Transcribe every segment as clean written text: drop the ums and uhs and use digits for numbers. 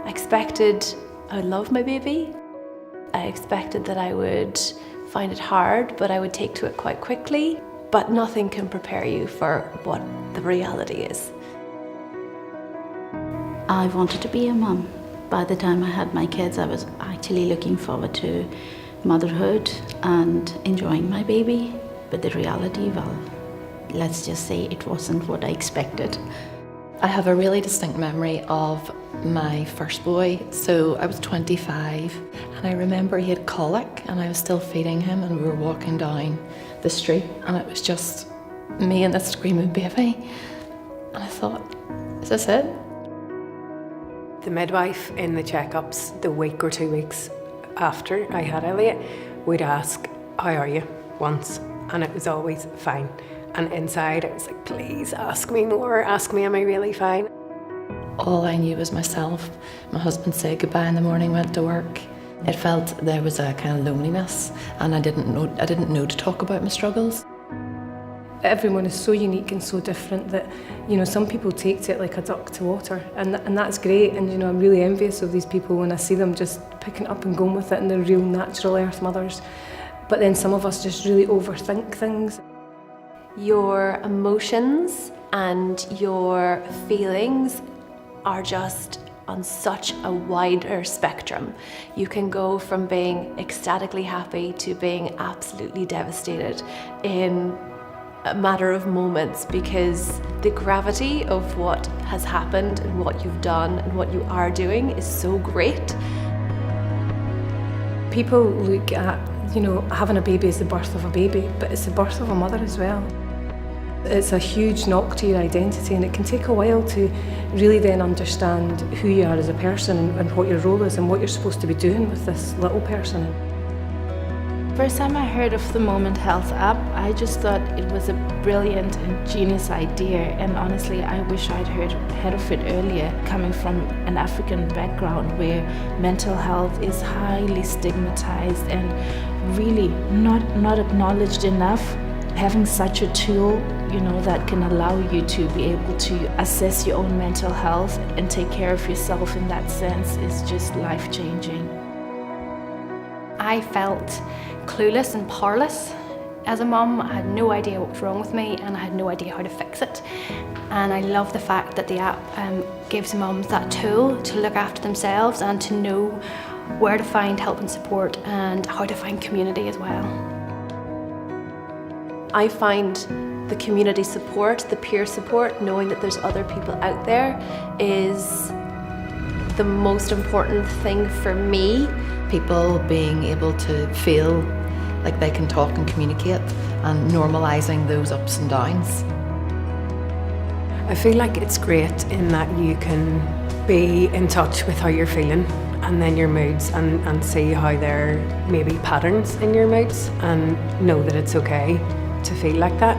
I expected I would love my baby. I expected that I would find it hard, but I would take to it quite quickly. But nothing can prepare you for what the reality is. I wanted to be a mum. By the time I had my kids, I was actually looking forward to motherhood and enjoying my baby. But the reality, well, let's just say it wasn't what I expected. I have a really distinct memory of my first boy. So I was 25 and I remember he had colic and I was still feeding him and we were walking down the street and it was just me and this screaming baby. And I thought, is this it? The midwife in the checkups the week or 2 weeks after I had Elliot would ask, how are you, once, and it was always fine. And inside I was like, please ask me more, ask me, am I really fine? All I knew was myself. My husband said goodbye in the morning, went to work. It felt there was a kind of loneliness and I didn't know to talk about my struggles. Everyone is so unique and so different that, some people take to it like a duck to water, and that's great. And I'm really envious of these people when I see them just picking it up and going with it, and they're real natural earth mothers. But then some of us just really overthink things. Your emotions and your feelings are just on such a wider spectrum. You can go from being ecstatically happy to being absolutely devastated in a matter of moments, because the gravity of what has happened and what you've done and what you are doing is so great. People look at, having a baby as the birth of a baby, but it's the birth of a mother as well. It's a huge knock to your identity, and it can take a while to really then understand who you are as a person and what your role is and what you're supposed to be doing with this little person. First time I heard of the Moment Health app, I just thought it was a brilliant and genius idea, and honestly I wish I'd heard of it earlier, coming from an African background where mental health is highly stigmatized and really not acknowledged enough. Having such a tool, that can allow you to be able to assess your own mental health and take care of yourself in that sense is just life-changing. I felt clueless and powerless as a mum. I had no idea what was wrong with me and I had no idea how to fix it. And I love the fact that the app gives mums that tool to look after themselves and to know where to find help and support and how to find community as well. I find the community support, the peer support, knowing that there's other people out there is the most important thing for me. People being able to feel like they can talk and communicate and normalising those ups and downs. I feel like it's great in that you can be in touch with how you're feeling and then your moods and see how there may be patterns in your moods and know that it's okay to feel like that.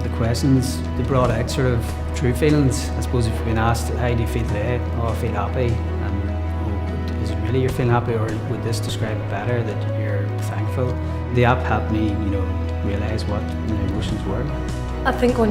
The questions, they brought out sort of true feelings. I suppose if you've been asked, how do you feel today? Oh, I feel happy. Is it really you're feeling happy, or would this describe it better, that you're thankful? The app helped me, realise what my emotions were. I think one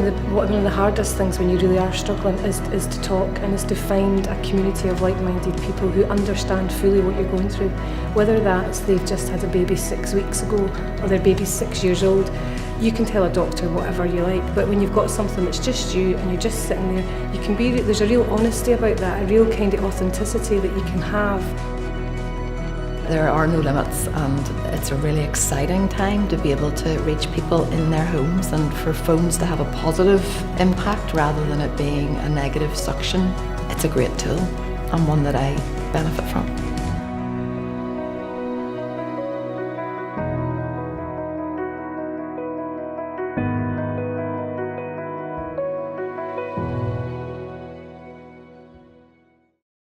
of the hardest things when you really are struggling is to talk and is to find a community of like-minded people who understand fully what you're going through. Whether that's they've just had a baby 6 weeks ago or their baby's 6 years old, you can tell a doctor whatever you like, but when you've got something that's just you and you're just sitting there, there's a real honesty about that, a real kind of authenticity that you can have. There are no limits, and it's a really exciting time to be able to reach people in their homes and for phones to have a positive impact rather than it being a negative suction. It's a great tool and one that I benefit from.